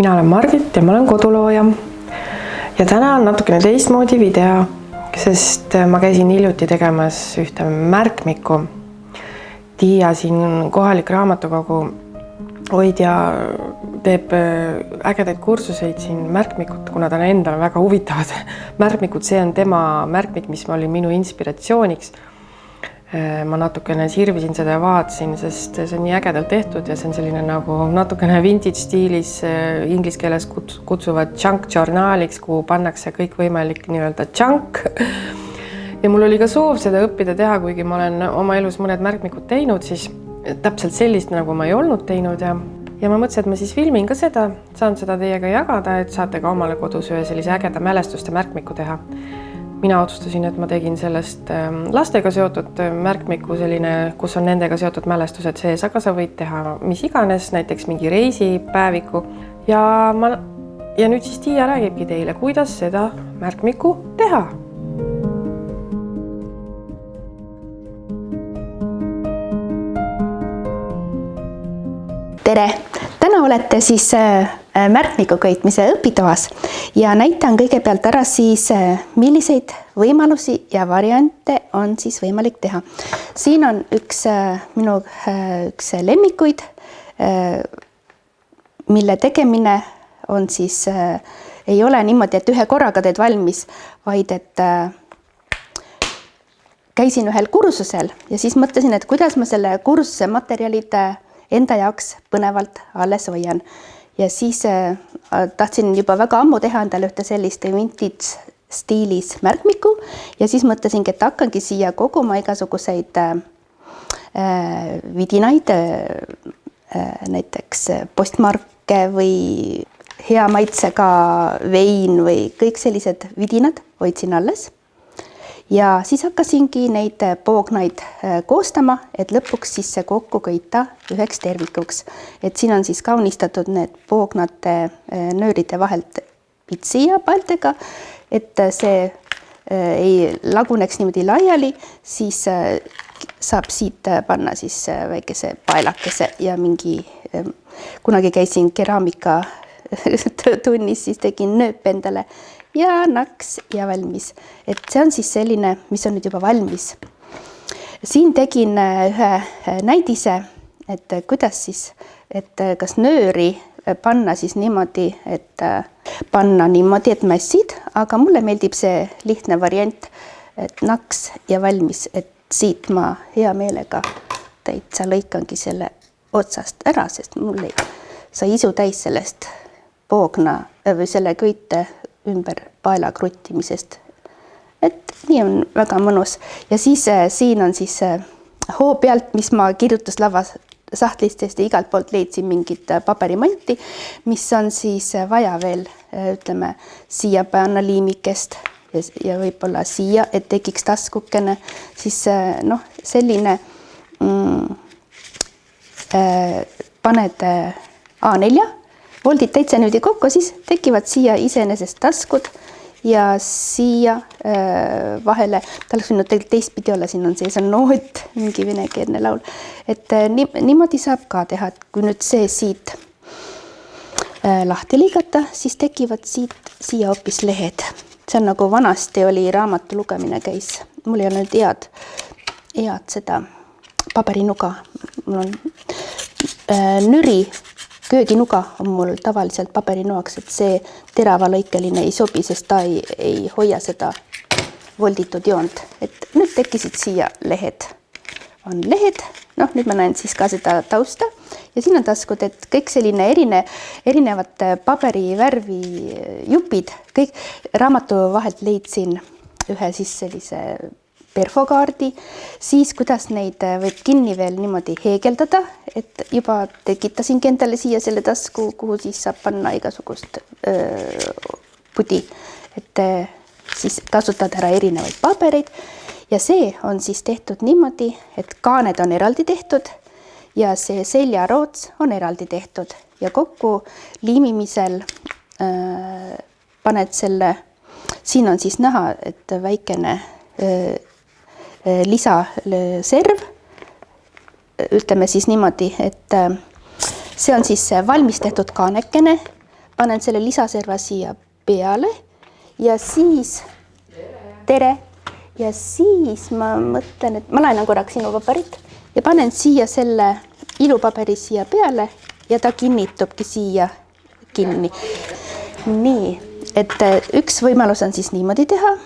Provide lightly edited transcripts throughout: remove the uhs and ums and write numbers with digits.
Mina olen Margit ja ma olen kodulooja. Ja täna on natukene teistmoodi video, sest ma käisin hiljuti tegemas ühte märkmikku. Tiia siin kohalik raamatukogu hoidja teeb ägedaid kursuseid siin märkmikut, kuna ta on endale väga huvitavad märkmikud. See on tema märkmik, mis oli minu inspiratsiooniks. Ma natukene sirvisin seda ja vaatasin, sest see on nii ägedalt tehtud ja see on selline nagu natukene vintage stiilis, inglise keeles kutsuvad junk journaliks, kuhu pannakse kõik võimalik nii-öelda junk. Ja mul oli ka soov seda õppida teha, kuigi ma olen oma elus mõned märkmikud teinud, siis täpselt sellist nagu ma ei olnud teinud ja ma mõtlesin, et ma siis filmin ka seda, saan seda teiega jagada, et saate ka omale kodus ühe sellise ägeda mälestuste märkmiku teha. Mina otsustasin, et ma tegin sellest lastega seotud märkmiku selline, kus on nendega seotud mälestused sees, aga sa võid teha mis iganes, näiteks mingi reisipäeviku. Ja nüüd siis Tiia räägibki teile, kuidas seda märkmiku teha. Tere! Täna olete siis märkmiku köitmise õpitoas ja näitan kõigepealt ära siis, milliseid võimalusi ja variante on siis võimalik teha. Siin on minu üks lemmikuid, mille tegemine on siis, ei ole niimoodi, et ühe korraga teed valmis, vaid et käisin ühel kursusel ja siis mõtlesin, et kuidas ma selle kursuse materjalid enda jaoks põnevalt alles hoian. Ja siis tahtsin juba väga ammu teha endale ühte sellist vintage stiilis märkmiku ja siis mõtlesingi, et hakkangi siia koguma igasuguseid vidinaid, näiteks postmarke või hea maitsega vein või kõik sellised vidinad hoidsin alles. Ja siis hakkasingi neid poognaid koostama, et lõpuks siis see kokku köita üheks tervikuks. Et siin on siis kaunistatud need poognate nööride vahelt pitsi ja paltega, et see ei laguneks niimoodi laiali, siis saab siit panna siis väikese paelakese ja kunagi käisin keraamika tunnis, siis tegin nööp endale ja naks ja valmis. Et see on siis selline, mis on nüüd juba valmis. Siin tegin ühe näidise, et kuidas siis, et kas nööri panna siis niimoodi, et mässid, aga mulle meeldib see lihtne variant, et naks ja valmis, et siit ma hea meelega täitsa lõikangi selle otsast ära, sest mul ei sai isu täis sellest poogna või selle köite ümber paela kruttimisest. Et nii on väga mõnus. Ja siis siin on siis hoo pealt, mis ma kirjutuslava sahtlistest ja igalt poolt leidsin mingit paberimanti, mis on siis vaja veel, ütleme, siia panna liimikest ja võib-olla siia, et tekiks taskukene. Siis selline paned A4, voldid täitsa nüüd kokku, siis tekivad siia iseenesest taskud ja siia vahele, ta oleks võinud tegelikult teistpidi olla, siin on sees on noot, mingi venekeelne laul. Et niimoodi saab ka teha, et kui nüüd see siit lahti liigata, siis tekivad siia hoopis lehed. See on nagu vanasti oli raamatu lugemine käis. Mul ei ole nüüd head seda paberinuga. Mul on nüri, kööginuga on mul tavaliselt paberinoaks, et see teravalõikeline ei sobi, sest ta ei hoia seda volditud joont. Et nüüd tekkisid siia lehed. On lehed, nüüd ma näen siis ka seda tausta ja siin on taskud, et kõik selline erinevad paberivärvi jupid, kõik raamatu vahelt leidsin ühe siis sellise perfokaardi, siis kuidas neid võib kinni veel niimoodi heegeldada, et juba tekitasingi endale siia selle tasku, kuhu siis saab panna igasugust pudi, et siis kasutad ära erinevaid pabereid ja see on siis tehtud niimoodi, et kaaned on eraldi tehtud ja see seljaroots on eraldi tehtud ja kokku liimimisel paned selle, siin on siis näha, et väikene lisaserv, ütleme siis niimoodi, et see on siis valmis tehtud kaanekene, panen selle lisaserva siia peale ja siis tere ja siis ma mõtlen, et ma laenan korraks sinu paberit ja panen siia selle ilupaberi siia peale ja ta kinnitubki siia kinni. Nii, et üks võimalus on siis niimoodi teha.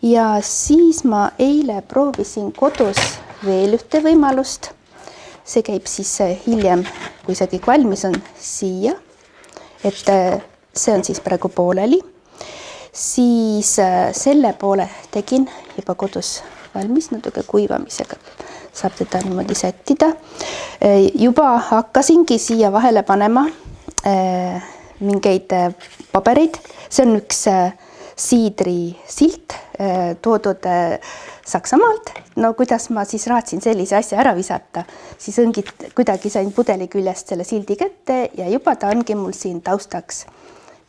Ja siis ma eile proovisin kodus veel ühte võimalust. See käib siis hiljem, kui see kõik valmis on siia. Et see on siis praegu pooleli. Siis selle poole tegin juba kodus valmis natuke kuivamisega. Saab teda niimoodi sättida. Juba hakkasingi siia vahele panema mingeid pabereid. See on üks siidrisilt toodud Saksamaalt. No kuidas ma siis raatsin sellise asja ära visata, siis kuidagi sain pudeli küljest selle sildi kätte ja juba ta ongi mul siin taustaks.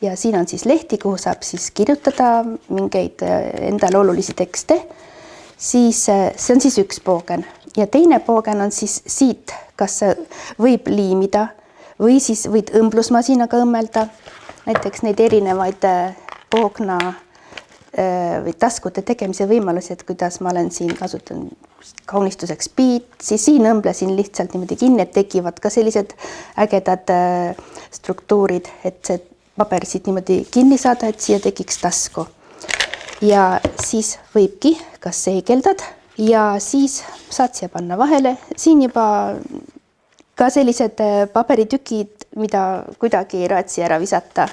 Ja siin on siis lehti, kuhu saab siis kirjutada mingeid endale olulisi tekste. Siis see on siis üks poogen ja teine poogen on siis siit, kas võib liimida või siis võid õmblusmasinaga õmmelda. Näiteks neid erinevaid poogna või taskute tegemise võimalusi, et kuidas ma olen siin kasutanud kaunistuseks piit, siis siin õmblesin lihtsalt niimoodi kinni, et tekivad ka sellised ägedad struktuurid, et see paber siit niimoodi kinni saada, et siia tekiks tasku. Ja siis võibki kas seegeldad ja siis saad siia panna vahele. Siin juba ka sellised paberitükid, mida kuidagi ei raatsi ära visata.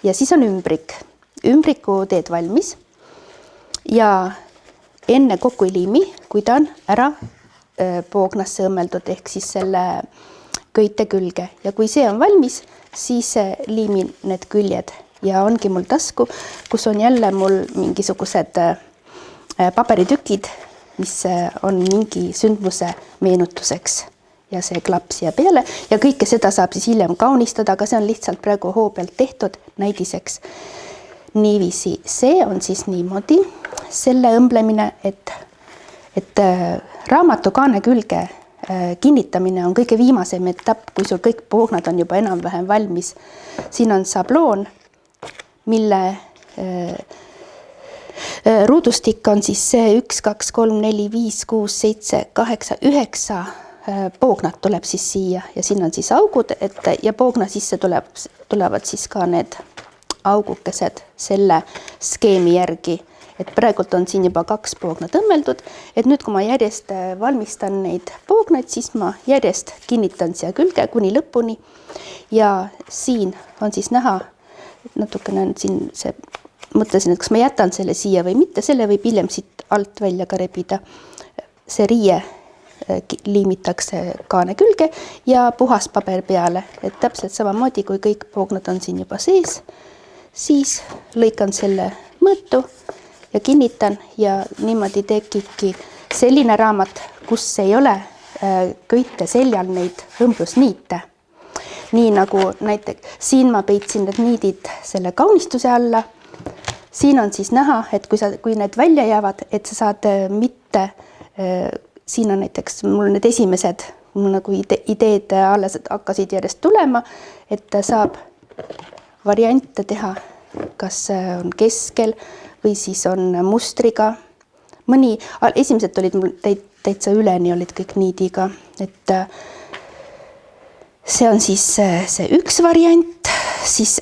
Ja siis on ümbrik. Ümbriku teed valmis ja enne kokku ei liimi, kui ta on ära poognasse õmmeldud ehk siis selle köite külge. Ja kui see on valmis, siis liimin need küljed ja ongi mul tasku, kus on jälle mul mingisugused paberitükid, mis on mingi sündmuse meenutuseks. Ja see klapp siia peale ja kõike seda saab siis hiljem kaunistada, aga see on lihtsalt praegu hoo pealt tehtud näidiseks. Niiviisi, see on siis niimoodi selle õmblemine, et raamatu kaane külge kinnitamine on kõige viimasem etapp, kui sul kõik poognad on juba enam-vähem valmis. Siin on sabloon, mille ruudustik on siis see 1, 2, 3, 4, 5, 6, 7, 8, 9 poognad tuleb siis siia ja siin on siis augud ja poogna sisse tulevad siis ka need augukesed selle skeemi järgi, et praegult on siin juba 2 poognad õmmeldud, et nüüd, kui ma järjest valmistan neid poognaid, siis ma järjest kinnitan siia külge kuni lõpuni ja siin on siis näha, natukene siin see, mõtlesin, et kas ma jätan selle siia või mitte, selle võib hiljem siit alt välja ka rebida. See riie liimitakse kaane külge ja puhas paber peale, et täpselt samamoodi, kui kõik poognad on siin juba sees, siis lõikan selle mõõtu ja kinnitan ja niimoodi tekibki selline raamat, kus ei ole köite seljal neid õmblusniite. Nii nagu näiteks siin ma peitsin need niidid selle kaunistuse alla. Siin on siis näha, et kui need välja jäävad, et sa saad mitte, siin on näiteks mul need esimesed, mul nagu ideed alles hakkasid järjest tulema, et saab variante teha, kas on keskel või siis on mustriga. Esimesed olid mul täitsa üleni, olid kõik niidiga, et see on siis see üks variant, siis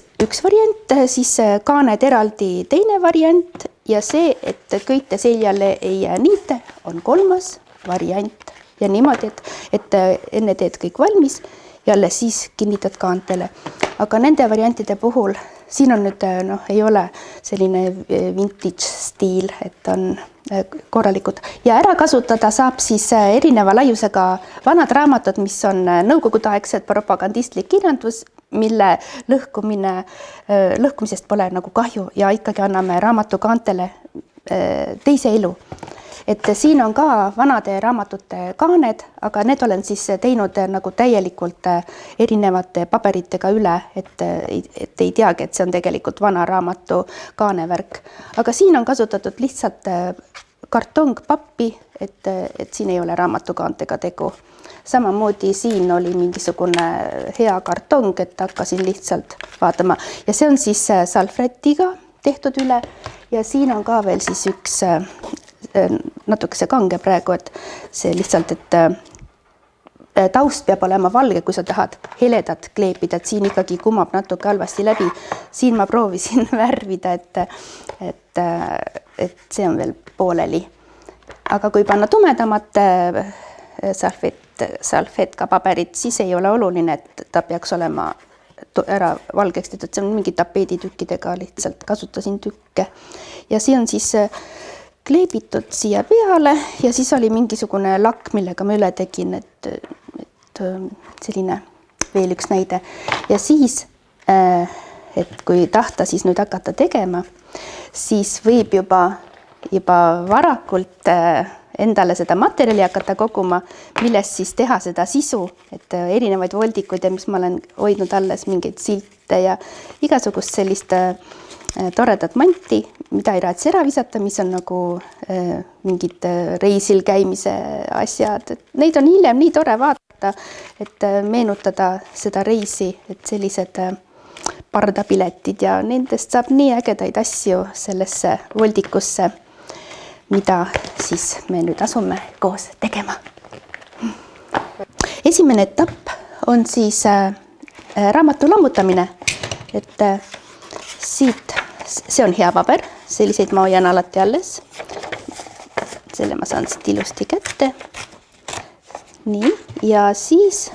kaaned eraldi teine variant ja see, et köite seljale ei jää niite, on 3. variant. Ja niimoodi, et enne teed kõik valmis ja alles siis kinnitad kaantele. Aga nende variantide puhul, siin on nüüd, ei ole selline vintage stiil, et on korralikud. Ja ära kasutada saab siis erineva laiusega vanad raamatud, mis on nõukogudeaegsed propagandistlik kirjandus, mille lõhkumisest pole nagu kahju ja ikkagi anname raamatu kaantele teise elu. Et siin on ka vanade raamatute kaaned, aga need olen siis teinud nagu täielikult erinevate paberitega üle, et ei teagi, et see on tegelikult vana raamatu kaanevärk. Aga siin on kasutatud lihtsalt kartongpappi, et siin ei ole raamatukaantega tegu. Samamoodi siin oli mingisugune hea kartong, et hakkasin lihtsalt vaatama ja see on siis salvrätiga tehtud üle ja siin on ka veel siis üks natukese kange praegu, et see lihtsalt, et taust peab olema valge, kui sa tahad heledat kleepida, et siin ikkagi kumab natuke halvasti läbi. Siin ma proovisin värvida, et see on veel pooleli. Aga kui panna tumedamat salvetka paberit, siis ei ole oluline, et ta peaks olema ära valgeks tehtud, see on mingi tapeeditükkidega lihtsalt kasutasin tükke. Ja siin on siis kleebitud siia peale ja siis oli mingisugune lakk, millega ma üle tegin, et selline veel üks näide. Ja siis, et kui tahta siis nüüd hakata tegema, siis võib juba varakult endale seda materjali hakata koguma, millest siis teha seda sisu, et erinevaid voldikuid ja mis ma olen hoidnud alles mingeid silte ja igasugust sellist toredat manti, mida ei raatsi ära visata, mis on nagu mingid reisil käimise asjad. Neid on hiljem nii tore vaadata, et meenutada seda reisi, et sellised pardapiletid ja nendest saab nii ägedaid asju sellesse voldikusse, mida siis me nüüd asume koos tegema. Esimene etapp on siis raamatu lammutamine, et siit, see on hea paber, selliseid ma hoian alati alles. Selle ma saan siit ilusti kätte. Nii, ja siis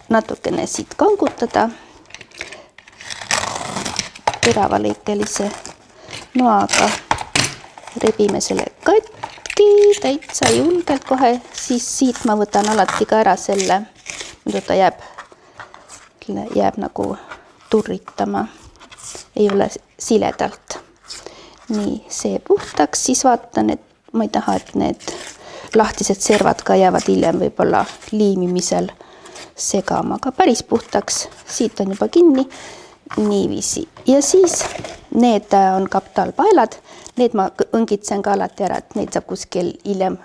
natukene siit kangutada teravaliikelise noaga. Rebime selle katki täitsa julgelt kohe, siis siit ma võtan alati ka ära selle, muidu ta jääb nagu turritama, ei ole siledalt. Nii, see puhtaks, siis vaatan, et ma ei taha, et need lahtised servad ka jäävad hiljem võib-olla liimimisel segama, aga päris puhtaks, siit on juba kinni, niiviisi. Ja siis need on kaptalpaelad, need ma õngitsen ka alati ära, et neid saab kuskil hiljem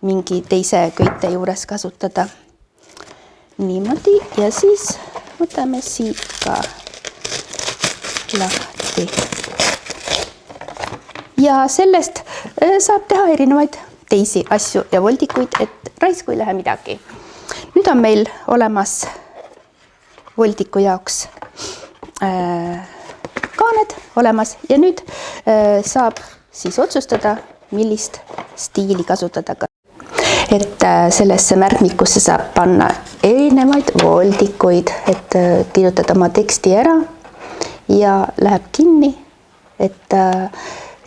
mingi teise köite juures kasutada. Niimoodi ja siis võtame siit ka lahti. Ja sellest saab teha erinevaid teisi asju ja voldikuid, et raisku ei lähe midagi. Nüüd on meil olemas voldiku jaoks kaaned olemas ja nüüd saab siis otsustada, millist stiili kasutada. Et sellesse märkmikusse saab panna erinevaid voldikuid, et kirjutada oma teksti ära ja läheb kinni, et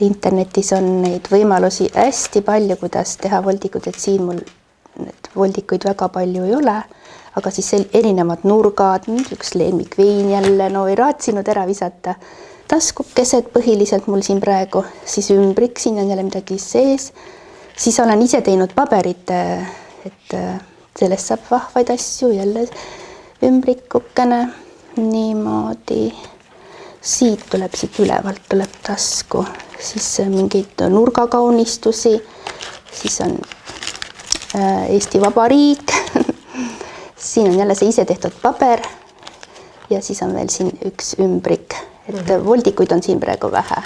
internetis on neid võimalusi hästi palju, kuidas teha voldikuid, et siin mul need voldikuid väga palju ei ole, aga siis erinevad nurgad, üks lemmikvein jälle, no ei raatsinud ära visata. Taskukesed põhiliselt mul siin praegu, siis ümbrik, siin on jälle midagi sees. Siis olen ise teinud paberit, et sellest saab vahvaid asju, jälle ümbrikukene, niimoodi. Siit tuleb, siit ülevalt tuleb tasku, siis mingeid nurgakaunistusi, siis on Eesti Vabariik, siin on jälle see ise tehtud paber ja siis on veel siin üks ümbrik, et voldikuid on siin praegu vähe.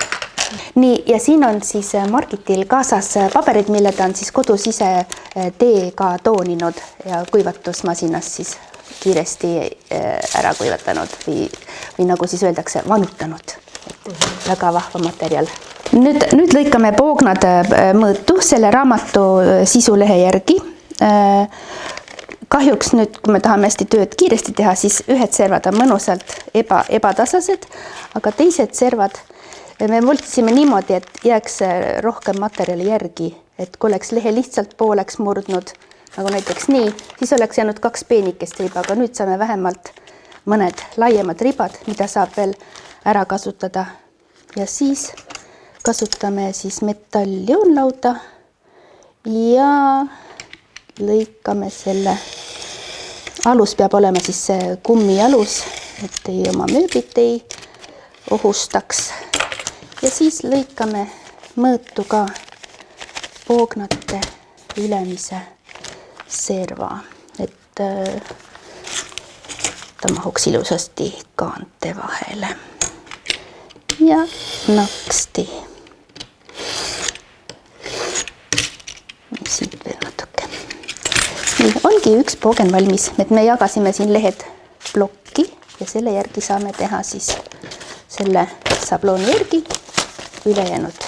Nii, ja siin on siis Margitil kaasas paberid, mille ta on siis kodus ise teega tooninud ja kuivatusmasinas siis kiiresti ära kuivatanud või nagu siis öeldakse, vanutanud. Väga vahva materjal. Nüüd lõikame poognad mõõtu selle raamatu sisulehe järgi. Kahjuks nüüd, kui me tahame hästi tööd kiiresti teha, siis ühed servad on mõnusalt ebatasased, aga teised servad me voltisime niimoodi, et jääks rohkem materjali järgi, et kui oleks lehe lihtsalt pooleks murdnud, nagu näiteks nii, siis oleks jäänud 2 peenikest riba, aga nüüd saame vähemalt mõned laiemad ribad, mida saab veel ära kasutada. Ja siis kasutame siis metalljoonlauda ja lõikame selle. Alus peab olema siis see kummialus, et oma mööblit ei ohustaks. Ja siis lõikame mõõtu ka poognate ülemise serva, et ta mahuks ilusasti kaante vahele. Ja naksti. Siit veel natuke. Nii, ongi üks poogen valmis, et me jagasime siin lehed plokki ja selle järgi saame teha siis selle sablooni järgi ülejäänud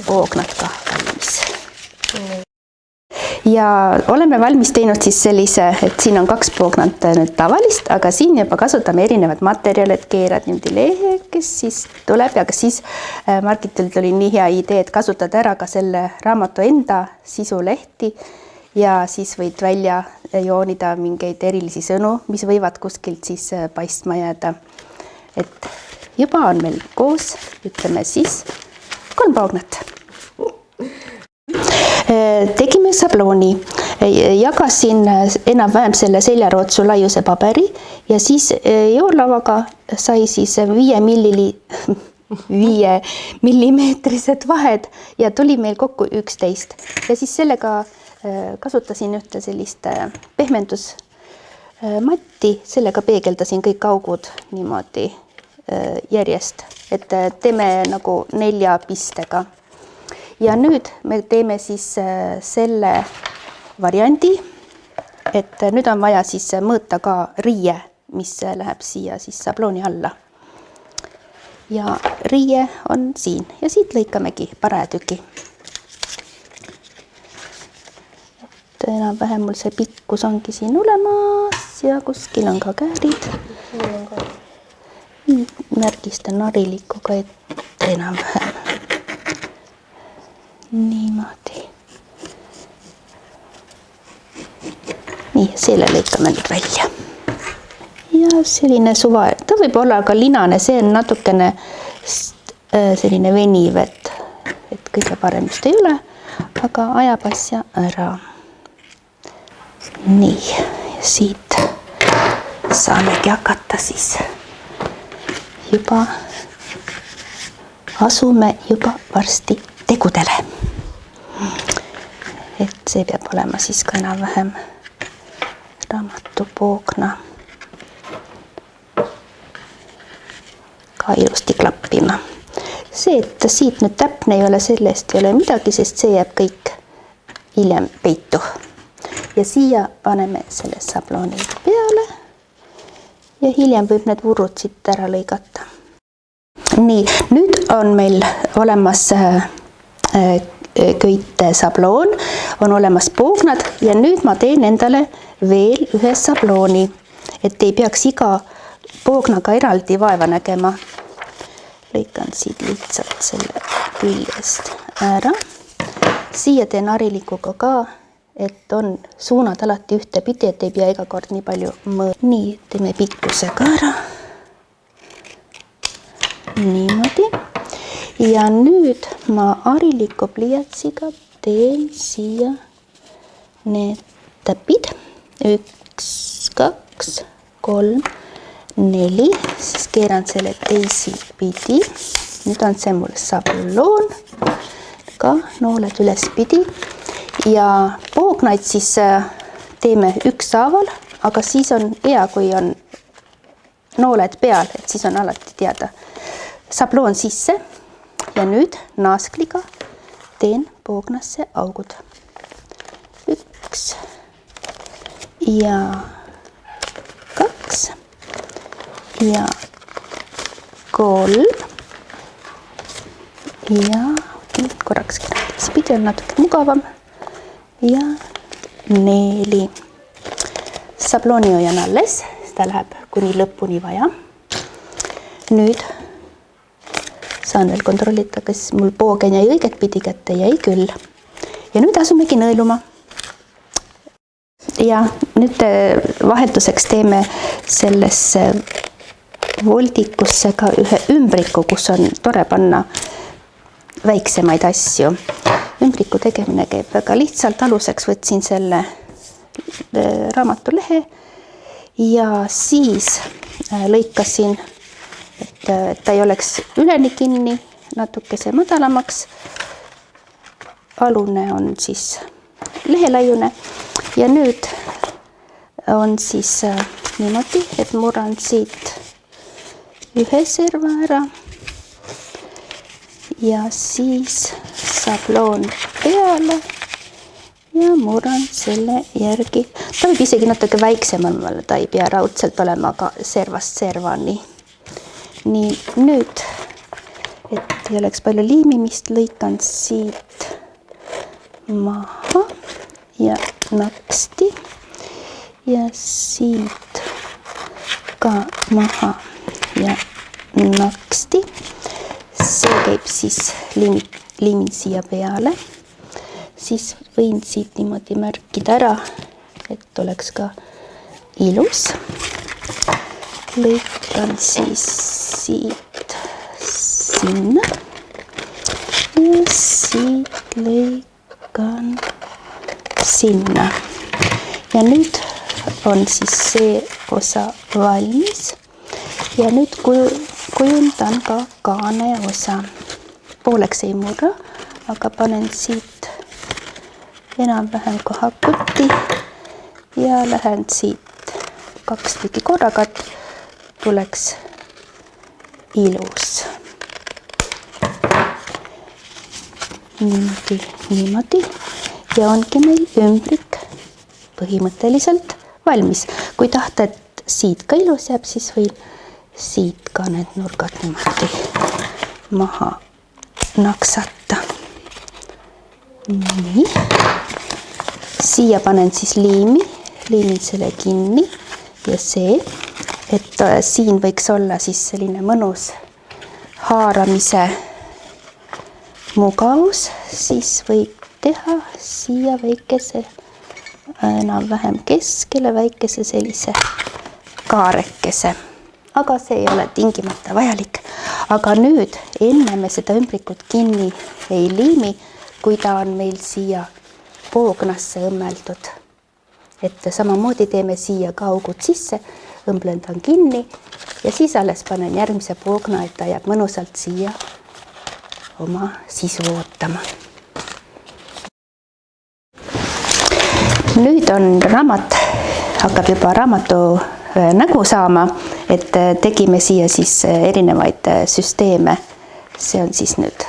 poognad ka valmis. Ja oleme valmis teinud siis sellise, et siin on 2 poognat nüüd tavalist, aga siin juba kasutame erinevad materjalid, keerad niimoodi lehe, kes siis tuleb ja siis Margitil tuli nii hea idee, et kasutada ära ka selle raamatu enda sisulehti ja siis võid välja joonida mingeid erilisi sõnu, mis võivad kuskilt siis paistma jääda. Et juba on meil koos, ütleme siis 3 poognat. Tegime sablooni, jagasin enam-vähem selle seljarootsu laiuse paberi ja siis joonlavaga sai siis 5 millimeetrised vahed ja tuli meil kokku 11. Ja siis sellega kasutasin ühte sellist pehmendusmatti, sellega peegeldasin kõik augud niimoodi järjest, et teeme nagu 4 pistega. Ja nüüd me teeme siis selle variandi, et nüüd on vaja siis mõõta ka riie, mis läheb siia siis sablooni alla. Ja riie on siin ja siit lõikamegi paratüki. Et enam-vähem mul see pikkus ongi siin olemas ja kuskil on ka käärid. Märgistan narilikuga, et enam-vähem. Niimoodi. Nii, selle lõikame nüüd välja. Ja selline suva, ta võib olla ka linane, see on natukene selline veniv, et kõige parem just ei ole, aga ajab asja ära. Nii, ja siit saamegi hakata siis juba, asume juba varsti tegudele. Et see peab olema siis ka enam-vähem raamatupoogna ka ilusti klappima. See, et siit nüüd täpne ei ole, sellest ei ole midagi, sest see jääb kõik hiljem peitu. Ja siia paneme selle sablooni peale ja hiljem võib need vurrud siit ära lõigata. Nii, nüüd on meil olemas köite sabloon, on olemas poognad ja nüüd ma teen endale veel ühe sablooni, et ei peaks iga poognaga eraldi vaeva nägema. Lõikan siit lihtsalt selle küljest ära. Siia teen harilikuga ka, et on suunad alati ühte pidi, et ei pea iga kord nii palju mõõta. Nii, teeme pikkuse ka ära. Niimoodi. Ja nüüd ma hariliku pliiatsiga teen siia need täpid. 1, 2, 3, 4. Siis keeran selle teisi pidi. Nüüd on see mul sabloon. Ka nooled üles pidi. Ja poognaid siis teeme ükshaaval, aga siis on hea, kui on nooled peal, et siis on alati teada. Sabloon sisse. Ja nüüd naaskliga teen poognasse augud. 1 ja 2 ja 3 ja korraks pidi on natuke mugavam ja 4. Sablooni hoian alles, seda läheb kuni lõpuni vaja. Nüüd saan veel kontrollida, kas mul poogen jäi õiget pidi kätte, jäi küll. Ja nüüd asumegi nõeluma. Ja nüüd vahetuseks teeme sellesse voldikusse ka ühe ümbriku, kus on tore panna väiksemaid asju. Ümbriku tegemine käib väga lihtsalt. Aluseks võtsin selle raamatulehe ja siis lõikasin, et ta ei oleks üleni kinni, natukese madalamaks. Alune on siis lehelaiune ja nüüd on siis niimoodi, et murran siit ühe serva ära ja siis sabloon peale ja murran selle järgi. Ta võib isegi natuke väiksem olla, ta ei pea raudselt olema ka servast servani. Nii, nüüd, et ei oleks palju liimimist, lõikan siit maha ja naksti ja siit ka maha ja naksti. See käib siis liimin siia peale. Siis võin siit niimoodi märkida ära, et oleks ka ilus. Lõikan siis siit sinna ja siit lõikan sinna. Ja nüüd on siis see osa valmis ja nüüd kujundan ka kaane osa. Pooleks ei murra, aga panen siit enam-vähem kohakuti ja lähen siit 2 tükki korraga, et tuleks ilus. Niimoodi ja ongi meil ümbrik põhimõtteliselt valmis. Kui tahta, et siit ka ilus jääb, siis võin siit ka need nurgad niimoodi maha naksata. Nii. Siia panen siis liimin selle kinni ja see, et siin võiks olla siis selline mõnus haaramise mugavus, siis võib teha siia väikese, enam-vähem keskele väikese sellise kaarekese. Aga see ei ole tingimata vajalik. Aga nüüd enne me seda ümbrikut kinni ei liimi, kui ta on meil siia poognasse õmmeldud. Et samamoodi teeme siia ka augud sisse, õmblendan kinni ja siis alles panen järgmise poogna, et ta jääb mõnusalt siia oma sisu ootama. Nüüd on raamat, hakkab juba raamatu nägu saama, et tegime siia siis erinevaid süsteeme. See on siis nüüd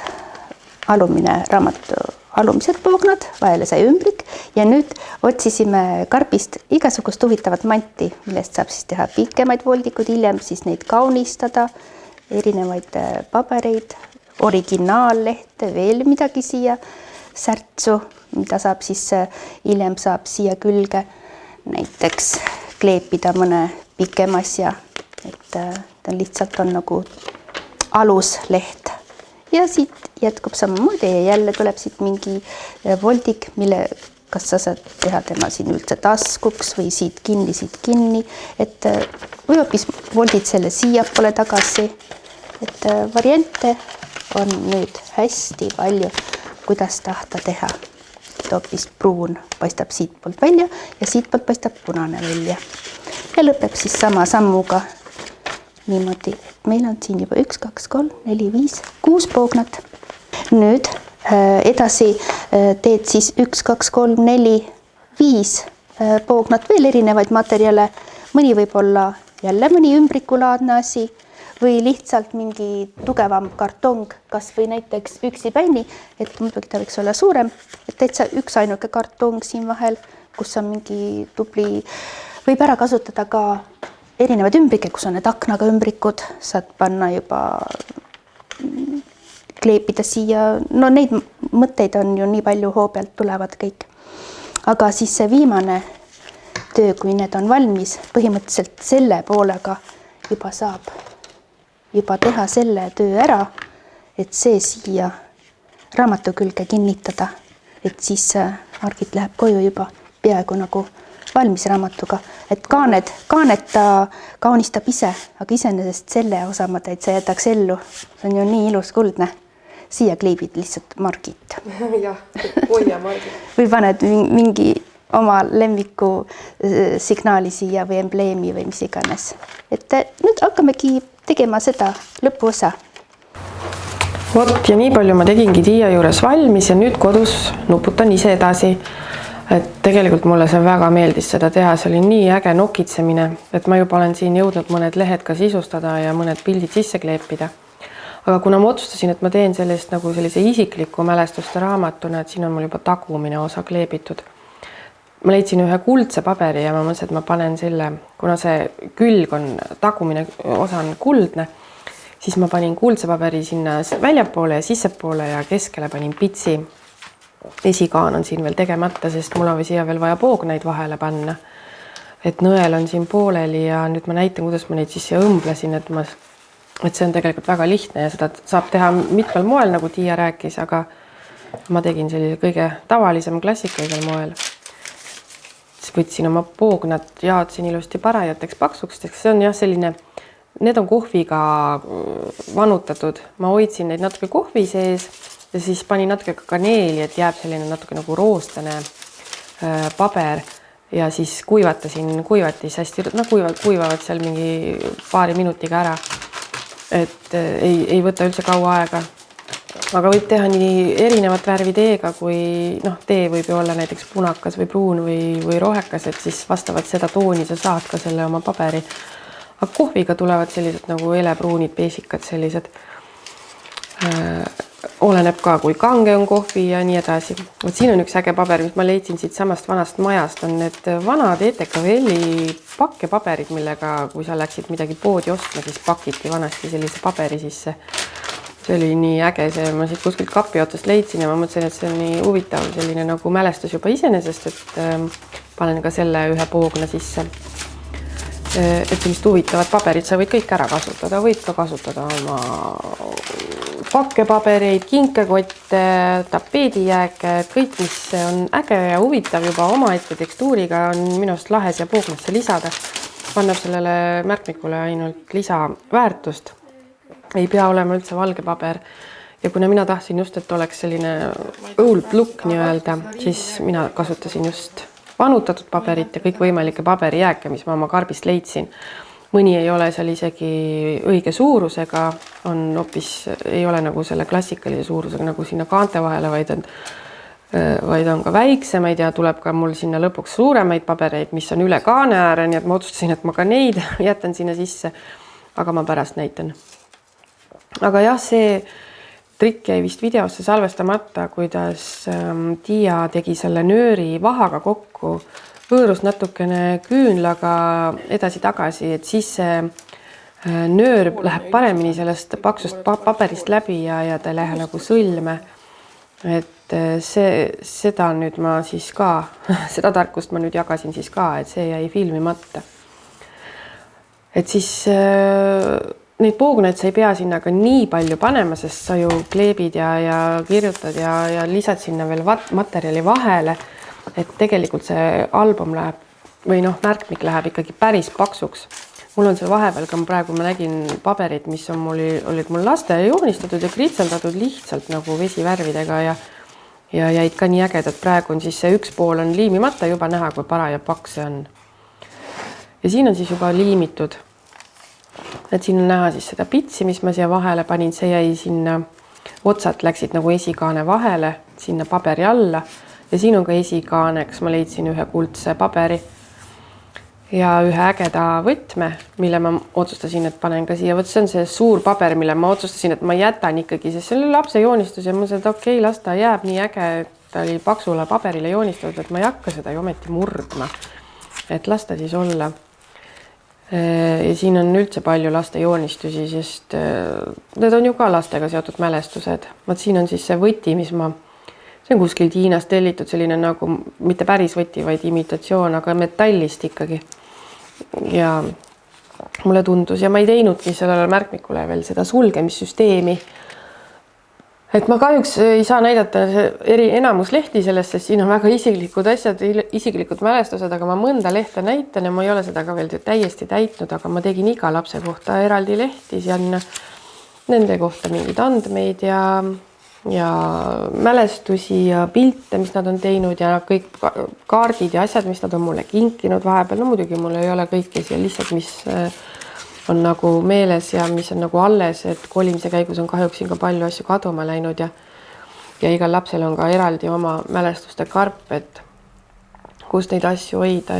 alumine raamatu alumised poognad, vahele sai ümbrik ja nüüd otsisime karbist igasugust huvitavat manti, millest saab siis teha pikemaid voldikud, hiljem siis neid kaunistada, erinevaid pabereid, originaallehte, veel midagi siia, särtsu, mida saab siis hiljem saab siia külge näiteks kleepida mõne pikem asja, et ta lihtsalt on nagu alusleht. Ja siit jätkub samamoodi ja jälle tuleb siit mingi voldik, mille kas sa saad teha tema siin üldse taskuks või siit kinni, et või hoopis voldid selle siiapoole tagasi. Et variante on nüüd hästi palju, kuidas tahta teha. Et hoopis pruun paistab siit poolt välja ja siit poolt paistab punane välja. Ja lõpeb siis sama sammuga niimoodi, et meil on siin juba 1, 2, 3, 4, 5, 6 poognat. Nüüd edasi teed siis 1, 2, 3, 4, 5 poognat, veel erinevaid materjale. Mõni võib olla jälle mõni ümbrikulaadne asi või lihtsalt mingi tugevam kartong, kas või näiteks üksipäini, et muidugi ta võiks olla suurem, et täitsa üks ainuke kartong siin vahel, kus on mingi tubli, võib ära kasutada ka erinevad ümbrike, kus on need aknaga ümbrikud, saad panna juba kleepida siia, no neid mõtteid on ju nii palju hoo pealt tulevad kõik. Aga siis see viimane töö, kui need on valmis, põhimõtteliselt selle poolega juba saab juba teha selle töö ära, et see siia raamatu külge kinnitada, et siis Margit läheb koju juba peaaegu nagu valmis raamatuga, et kaanet ta kaunistab ise, aga iseenesest selle osa ma täitsa jätaks ellu. See on ju nii ilus kuldne. Siia kleebid lihtsalt Margit. Jah, hoia Margit. Või paned mingi oma lemmiku signaali siia või embleemi või mis iganes. Et nüüd hakkamegi tegema seda lõpuosa. Vot ja nii palju ma tegingi Tiia juures valmis ja nüüd kodus nuputan ise edasi. Et tegelikult mulle see väga meeldis seda teha, see oli nii äge nokitsemine, et ma juba olen siin jõudnud mõned lehed ka sisustada ja mõned pildid sisse kleepida. Aga kuna ma otsustasin, et ma teen sellest nagu sellise isikliku mälestuste raamatuna, et siin on mul juba tagumine osa kleebitud. Ma leidsin ühe kuldse paberi ja ma mõtlesin, et ma panen selle, kuna see külg on, tagumine osa on kuldne, siis ma panin kuldse paberi sinna väljapoole ja sissepoole ja keskele panin pitsi. Esikaan on siin veel tegemata, sest mul on siia veel vaja poognaid vahele panna. Et nõel on siin pooleli ja nüüd ma näitan, kuidas ma neid siis õmblesin, et see on tegelikult väga lihtne ja seda saab teha mitmel moel, nagu Tiia rääkis, aga ma tegin sellise kõige tavalisem klassikalisel moel. Siis võtsin oma poognad, jaotsin ilusti parajateks paksuksteks, see on jah selline, need on kohviga vanutatud, ma hoidsin neid natuke kohvi sees ja siis panin natuke kaneeli, et jääb selline natuke nagu roostane paber ja siis kuivatasin kuivatis hästi, kuivavad seal mingi paari minutiga ära, et ei võta üldse kaua aega. Aga võib teha nii erinevat värvi teega, kui tee võib ju olla näiteks punakas või pruun või rohekas, et siis vastavalt seda tooni sa saad ka selle oma paberi. Aga kohviga tulevad sellised nagu elepruunid, peesikad sellised. Oleneb ka, kui kange on kohvi ja nii edasi. Siin on üks äge paber, mis ma leidsin siit samast vanast majast, on need vanad ETKVL-i pakkepaberid, millega, kui sa läksid midagi poodi ostma, siis pakiti vanasti sellise paberi sisse. See oli nii äge, ma siit kuskilt kapi otsast leidsin ja ma mõtlesin, et see on nii huvitav selline nagu mälestus juba isenesest, et panen ka selle ühe poogna sisse. Et sellist huvitavat paberit sa võid kõik ära kasutada, võid ka kasutada oma pakkepabereid, kinkekotte, tapeedijääke, kõik, mis on äge ja huvitav juba omaette tekstuuriga, on minust lahes ja poognasse lisada. Annab sellele märkmikule ainult lisaväärtust. Ei pea olema üldse valge paber. Ja kuna mina tahtsin just, et oleks selline old look nii-öelda, siis mina kasutasin just vanutatud paberit ja kõik võimalike paberijääke, mis ma oma karbist leidsin. Mõni ei ole seal isegi õige suurusega, ei ole nagu selle klassikalise suurusega nagu sinna kaante vahele, vaid on ka väiksemaid ja tuleb ka mul sinna lõpuks suuremaid pabereid, mis on üle kaane ääre, nii et ma otsustasin, et ma ka neid jätan sinna sisse, aga ma pärast näitan. Aga jah, see trikk jäi vist videosse salvestamata, kuidas Tiia tegi selle nööri vahaga kokku, võõrus natukene küünlaga edasi-tagasi, et siis see nöör läheb paremini sellest paksust paberist läbi ja ta ei lähe nagu sõlme. Et seda nüüd ma siis ka, seda tarkust ma nüüd jagasin siis ka, et see jäi filmimata. Et siis neid poognaid sa ei pea sinna ka nii palju panema, sest sa ju kleebid ja kirjutad ja lisad sinna veel materjali vahele, et tegelikult see album läheb või märkmik läheb ikkagi päris paksuks. Mul on see vahepeal ka praegu ma nägin paberid, mis olid mul laste joonistatud ja kritseldatud lihtsalt nagu vesivärvidega ja jäid ka nii ägedad. Praegu on siis see üks pool on liimimata juba näha, kui paraja paks see on. Ja siin on siis juba liimitud. Et siin on näha siis seda pitsi, mis ma siia vahele panin, see jäi sinna, otsad läksid nagu esikaane vahele, sinna paberi alla ja siin on ka esikaaneks, ma leidsin ühe kuldse paberi ja ühe ägeda võtme, mille ma otsustasin, et panen ka siia. Võt see on see suur paber, mille ma otsustasin, et ma jätan ikkagi, sest see oli lapse joonistus ja ma mõtlesin, et okei, las ta jääb nii äge, et ta oli paksule paberile joonistatud, et ma ei hakka seda ju ometi murdma, et las ta siis olla. Ja siin on üldse palju laste joonistusi, sest need on ju ka lastega seotud mälestused. Võt siin on siis see võti, mis see on kuskilt Hiinast tellitud selline nagu mitte päris võti, vaid imitatsioon, aga metallist ikkagi. Ja mulle tundus ja ma ei teinudki sellele märkmikule veel seda sulgemissüsteemi. Et ma kahjuks ei saa näidata enamus lehti sellest, sest siin on väga isiklikud asjad, isiklikud mälestused, aga ma mõnda lehte näitan ja ma ei ole seda ka veel täiesti täitnud, aga ma tegin iga lapse kohta eraldi lehti, seal nende kohta mingid andmeid ja mälestusi ja pilte, mis nad on teinud ja kõik kaardid ja asjad, mis nad on mulle kinkinud vahepeal. No muidugi mul ei ole kõike siia lihtsalt, on nagu meeles ja mis on nagu alles, et kolimise käigus on kahjuks siin ka palju asju kaduma läinud ja igal lapsel on ka eraldi oma mälestuste karp, et kus neid asju hoida,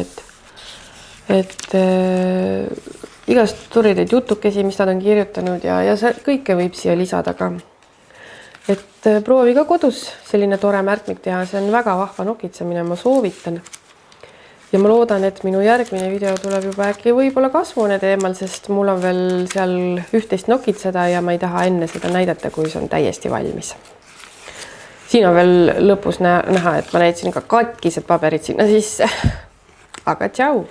et igast toredaid jutukesi, mis nad on kirjutanud ja kõike võib siia lisada ka. Et proovi ka kodus selline tore märkmik teha, see on väga vahva nokitsemine, ma soovitan. Ja ma loodan, et minu järgmine video tuleb juba äkki võib-olla kasvuhoone teemal, sest mul on veel seal üht-teist nokitseda ja ma ei taha enne seda näidata, kui see on täiesti valmis. Siin on veel lõpus näha, et ma näitasin ka katkised paberid sinna sisse. Aga tšau!